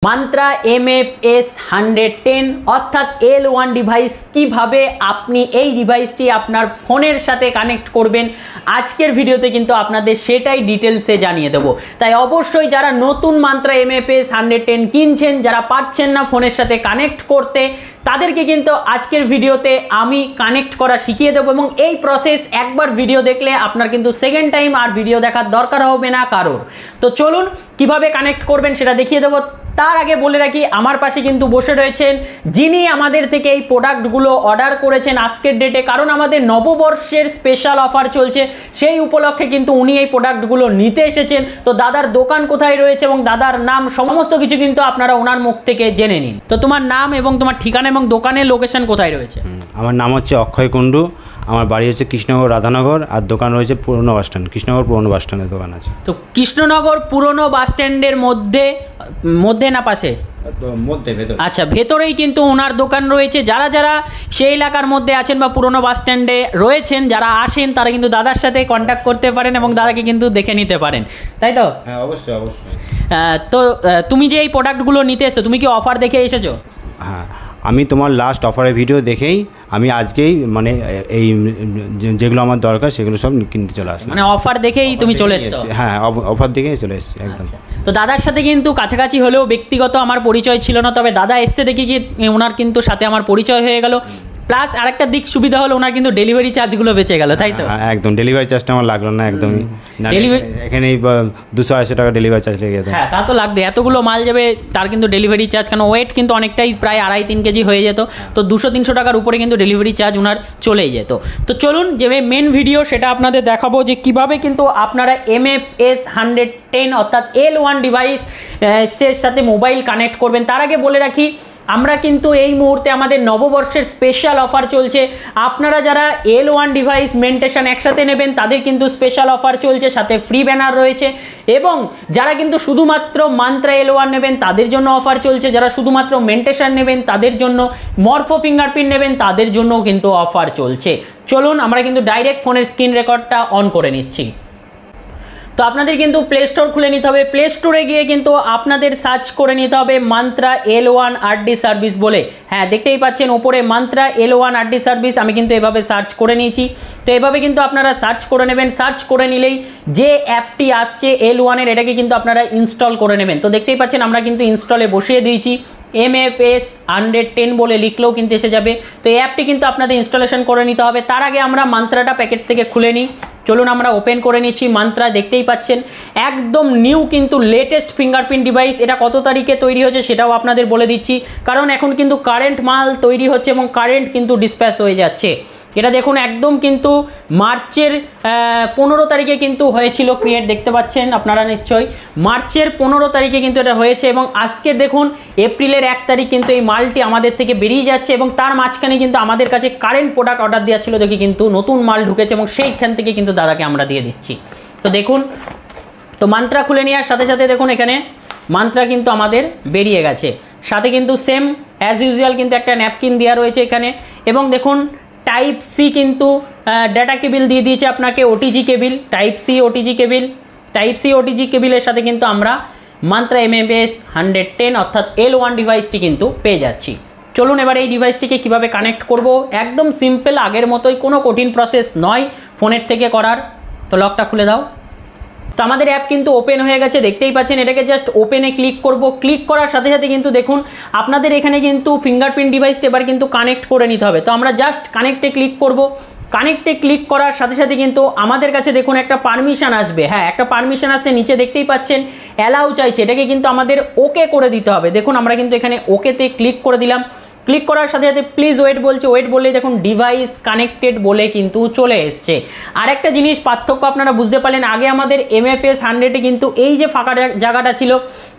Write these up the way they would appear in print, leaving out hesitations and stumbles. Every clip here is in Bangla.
মান্ত্রা MFS 110 অর্থাৎ L1 ডিভাইস কিভাবে আপনি এই ডিভাইসটি আপনার ফোনের সাথে কানেক্ট করবেন আজকের ভিডিওতে কিন্তু আপনাদের সেটাই ডিটেলসে জানিয়ে দেব। তাই অবশ্যই যারা নতুন মান্ত্রা MFS 110 কিনছেন, যারা পাচ্ছেন না ফোনের সাথে কানেক্ট করতে, তাদেরকে কিন্তু আজকের ভিডিওতে আমি কানেক্ট করা শিখিয়ে দেবো এবং এই প্রসেস একবার ভিডিও দেখলে আপনার কিন্তু সেকেন্ড টাইম আর ভিডিও দেখার দরকার হবে না কারোর। তো চলুন কিভাবে কানেক্ট করবেন সেটা দেখিয়ে দেবো। তার আগে বলে রাখি, আমার পাশে কিন্তু বসে রয়েছেন যিনি আমাদের থেকে এই প্রোডাক্টগুলো অর্ডার করেছেন আজকের ডেটে, কারণ আমাদের নববর্ষের স্পেশাল অফার চলছে, সেই উপলক্ষে কিন্তু উনি এই প্রোডাক্টগুলো নিতে এসেছেন। তো দাদার দোকান কোথায় রয়েছে এবং দাদার নাম সমস্ত কিছু কিন্তু আপনারা ওনার মুখ থেকে জেনে নিন। তো তোমার নাম এবং তোমার ঠিকানা এবং দোকানের লোকেশন কোথায় রয়েছে? আমার নাম হচ্ছে অক্ষয় কুণ্ডু, আমার বাড়ি হচ্ছে কৃষ্ণনগর রাধানগর, আর দোকান রয়েছে পুরনো বাস স্ট্যান্ড, কৃষ্ণনগর পুরনো বাস স্ট্যান্ডের দোকান আছে। তো কৃষ্ণনগর পুরনো বাস স্ট্যান্ডের মধ্যে না পাশে? আচ্ছা, ভেতরেই কিন্তু ওনার দোকান রয়েছে। যারা যারা সেই এলাকার মধ্যে আছেন বা পুরনো বাস স্ট্যান্ডে রয়েছেন, যারা আসেন তারা কিন্তু দাদার সাথে কন্ট্যাক্ট করতে পারেন এবং দাদাকে কিন্তু দেখে নিতে পারেন, তাই তো? হ্যাঁ, অবশ্যই অবশ্যই। তো তুমি যে এই প্রোডাক্টগুলো নিতে এসছো, তুমি কি অফার দেখে এসেছো? হ্যাঁ, আমি তোমার লাস্ট অফারের ভিডিও দেখেই আমি আজকেই মানে এই যেগুলো আমার দরকার সেগুলো সব কিনতে চলে আসি। মানে অফার দেখেই তুমি চলে এসছো? হ্যাঁ, অফার দেখেই চলে এসছি একদম। তো দাদার সাথে কিন্তু কাছাকাছি হলেও ব্যক্তিগত আমার পরিচয় ছিল না, তবে দাদা এসছে দেখি কি ওনার কিন্তু সাথে আমার পরিচয় হয়ে গেল। প্লাস আরেকটা দিক সুবিধা হলো, ওনার কিন্তু ডেলিভারি চার্জগুলো বেঁচে গেল, তাই তো? হ্যাঁ, একদম ডেলিভারি চার্জটা আমার লাগলো না একদমই। এখানেই 200-250 টাকা ডেলিভারি চার্জ লেগে যেত। হ্যাঁ, তা তো লাগবে, এতগুলো মাল যাবে তার কিন্তু ডেলিভারি চার্জ, কারণ ওয়েট কিন্তু অনেকটাই প্রায় 2.5-3 কেজি হয়ে যেত, তো 200-300 টাকার উপরে কিন্তু ডেলিভারি চার্জ ওনার চলেই যেত। তো চলুন যে মেন ভিডিও সেটা আপনাদের দেখাবো যে কিভাবে কিন্তু আপনারা MFS 110 অর্থাৎ L1 ডিভাইস এর সাথে মোবাইল কানেক্ট করবেন। তার আগে বলে রাখি, আমরা কিন্তু এই মুহূর্তে আমাদের নববর্ষের স্পেশাল অফার চলছে। আপনারা যারা L1 ডিভাইস মেন্টেশন একসাথে নেবেন তাদের কিন্তু স্পেশাল অফার চলছে, সাথে ফ্রি ব্যানার রয়েছে। এবং যারা কিন্তু শুধুমাত্র মান্ত্রা L1 নেবেন তাদের জন্য অফার চলছে, যারা শুধুমাত্র মেন্টেশন নেবেন তাদের জন্য, মরফো ফিঙ্গারপ্রিন্ট নেবেন তাদের জন্যও কিন্তু অফার চলছে। চলুন আমরা কিন্তু ডাইরেক্ট ফোনের স্ক্রিন রেকর্ডটা অন করে নিচ্ছি। তো আপনাদের কিন্তু প্লে স্টোর খুলে নিতে হবে। প্লে স্টোরে গিয়ে কিন্তু আপনাদের সার্চ করে নিতে হবে মান্ত্রা L1 RD সার্ভিস বলে। হ্যাঁ, দেখতেই পাচ্ছেন ওপরে মান্ত্রা L1 RD সার্ভিস, আমি কিন্তু এভাবে সার্চ করে নিয়েছি। তো এভাবে কিন্তু আপনারা সার্চ করে নেবেন। সার্চ করে নিলেই যে অ্যাপটি আসছে L1 এর, এটাকে কিন্তু আপনারা ইনস্টল করে নেবেন। তো দেখতেই পাচ্ছেন আমরা কিন্তু ইনস্টলে বসিয়ে দিয়েছি। MFS 110 বলে লিখলেও কিন্তু এসে যাবে। তো এই অ্যাপটি কিন্তু আপনাদের ইনস্টলেশন করে নিতে হবে। তার আগে আমরা মান্ত্রাটা প্যাকেট থেকে খুলে নিই। চলুন আমরা ওপেন করে নিচ্ছি মান্ত্রা। দেখতেই পাচ্ছেন একদম নিউ কিন্তু লেটেস্ট ফিঙ্গারপ্রিন্ট ডিভাইস। এটা কত তারিখে তৈরি হয়েছে সেটাও আপনাদের বলে দিচ্ছি, কারণ এখন কিন্তু কারেন্ট মাল তৈরি হচ্ছে এবং কারেন্ট কিন্তু ডিসপ্যাচ হয়ে যাচ্ছে। এটা দেখুন একদম কিন্তু মার্চের 15 তারিখে কিন্তু হয়েছিল ক্রিয়েট, দেখতে পাচ্ছেন আপনারা নিশ্চয়ই। মার্চের 15 তারিখে কিন্তু এটা হয়েছে এবং আজকে দেখুন এপ্রিলের 1 তারিখ কিন্তু এই মালটি আমাদের থেকে বেরিয়ে যাচ্ছে এবং তার মাঝখানে কিন্তু আমাদের কাছে কারেন্ট প্রোডাক্ট অর্ডার দেওয়া ছিল, দেখি কিন্তু নতুন মাল ঢুকেছে এবং সেইখান থেকে কিন্তু দাদাকে আমরা দিয়ে দিচ্ছি। তো দেখুন, তো মান্ত্রা খুলে নেওয়ার সাথে সাথে দেখুন এখানে মান্ত্রা কিন্তু আমাদের বেরিয়ে গেছে। সাথে কিন্তু সেম অ্যাজ ইউজুয়াল কিন্তু একটা ন্যাপকিন দেওয়া রয়েছে এখানে। এবং দেখুন টাইপ সি কিন্তু ডাটা কেবিল দিয়ে দিয়েছে আপনাকে, OTG cable, type C OTG কেবিলের সাথে কিন্তু আমরা মান্ত্রা MFS 110 অর্থাৎ L1 ডিভাইসটি কিন্তু পেয়ে যাচ্ছি। চলুন এবার এই ডিভাইসটিকে কিভাবে কানেক্ট করব, একদম সিম্পল, আগের মতোই, কোনো কঠিন প্রসেস নয় ফোনের থেকে করার। তো লকটা খুলে দাও। তো আমাদের অ্যাপ কিন্তু ওপেন হয়ে গেছে, দেখতেই পাচ্ছেন। এটাকে জাস্ট ওপেনে ক্লিক করব। ক্লিক করার সাথে সাথে কিন্তু দেখুন আপনাদের এখানে কিন্তু ফিঙ্গারপ্রিন্ট ডিভাইসটা এবার কিন্তু কানেক্ট করে নিতে হবে। তো আমরা জাস্ট কানেক্টে ক্লিক করব। কানেক্টে ক্লিক করার সাথে সাথে কিন্তু আমাদের কাছে দেখুন একটা পারমিশন আসবে। হ্যাঁ, একটা পারমিশন আসছে, নিচে দেখতেই পাচ্ছেন অ্যালাউ চাইছে, এটাকে কিন্তু আমাদের ওকে করে দিতে হবে। দেখুন আমরা কিন্তু এখানে ওকেতে ক্লিক করে দিলাম। ক্লিক করার সাথে সাথে প্লিজ ওয়েট বলছে, ওয়েট বললেই দেখুন ডিভাইস কানেক্টেড বলে কিন্তু চলে এসছে। আর একটা জিনিস পার্থক্য আপনারা বুঝতে পারলেন, আগে আমাদের MFS 100-এ কিন্তু এই যে ফাঁকা জায়গাটা ছিল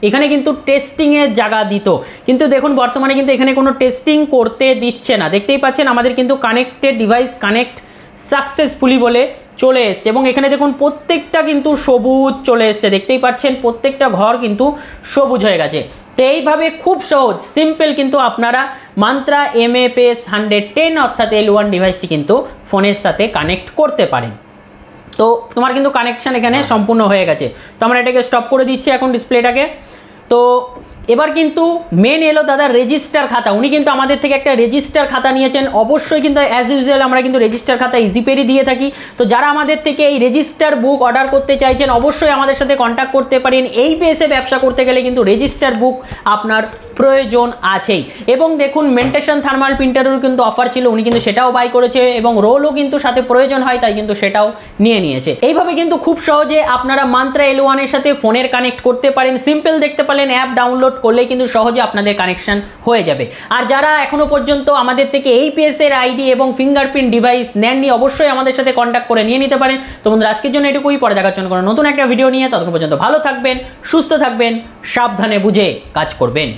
এখানে কিন্তু টেস্টিংয়ের জায়গা দিত, কিন্তু দেখুন বর্তমানে কিন্তু এখানে কোনো টেস্টিং করতে দিচ্ছে না। দেখতেই পাচ্ছেন আমাদের কিন্তু কানেক্টেড ডিভাইস কানেক্ট সাকসেসফুলি বলে চলে এসছে এবং এখানে দেখুন প্রত্যেকটা কিন্তু সবুজ চলে এসছে, দেখতেই পাচ্ছেন প্রত্যেকটা ঘর কিন্তু সবুজ হয়ে গেছে। তো এইভাবে খুব সহজ সিম্পল কিন্তু আপনারা মান্ত্রা MFS 110 অর্থাৎ L1 ডিভাইসটি কিন্তু ফোনের সাথে কানেক্ট করতে পারেন। তো তোমার কিন্তু কানেকশন এখানে সম্পূর্ণ হয়ে গেছে। তো আমরা এটাকে স্টপ করে দিচ্ছি এখন ডিসপ্লেটাকে। তো এবার কিন্তু মেন এলো দাদা রেজিস্টার খাতা। উনি কিন্তু আমাদের থেকে একটা রেজিস্টার খাতা নিয়েছেন। অবশ্যই কিন্তু অ্যাজ ইউজুয়াল আমরা কিন্তু রেজিস্টার খাতা ইজিপেরই দিয়ে থাকি। তো যারা আমাদের থেকে এই রেজিস্টার বুক অর্ডার করতে চাইছেন অবশ্যই আমাদের সাথে কন্ট্যাক্ট করতে পারেন। এই পেসে ব্যবসা করতে গেলে কিন্তু রেজিস্টার বুক আপনার প্রয়োজন আছেই। এবং দেখুন মেন্টেশন থার্মাল প্রিন্টারেরও কিন্তু অফার ছিল, উনি কিন্তু সেটাও বাই করেছে এবং রোলও কিন্তু সাথে প্রয়োজন হয় তাই কিন্তু সেটাও নিয়ে নিয়েছে। এইভাবে কিন্তু খুব সহজে আপনারা মান্ত্রা L1 এর সাথে ফোনের কানেক্ট করতে পারেন। সিম্পল দেখতে পারেন অ্যাপ ডাউনলোড করলেই কিন্তু সহজে আপনাদের কানেকশন হয়ে যাবে। আর যারা এখনো পর্যন্ত আমাদের থেকে এই পেসের আইডি এবং ফিঙ্গারপ্রিন্ট ডিভাইস নেননি অবশ্যই আমাদের সাথে কন্ট্যাক্ট করে নিয়ে নিতে পারেন। তো বন্ধুরা আজকের জন্য এটুকুই, পরে দেখার জন্য কোনো নতুন একটা ভিডিও নিয়ে, ততক্ষণ পর্যন্ত ভালো থাকবেন, সুস্থ থাকবেন, সাবধানে বুঝে কাজ করবেন।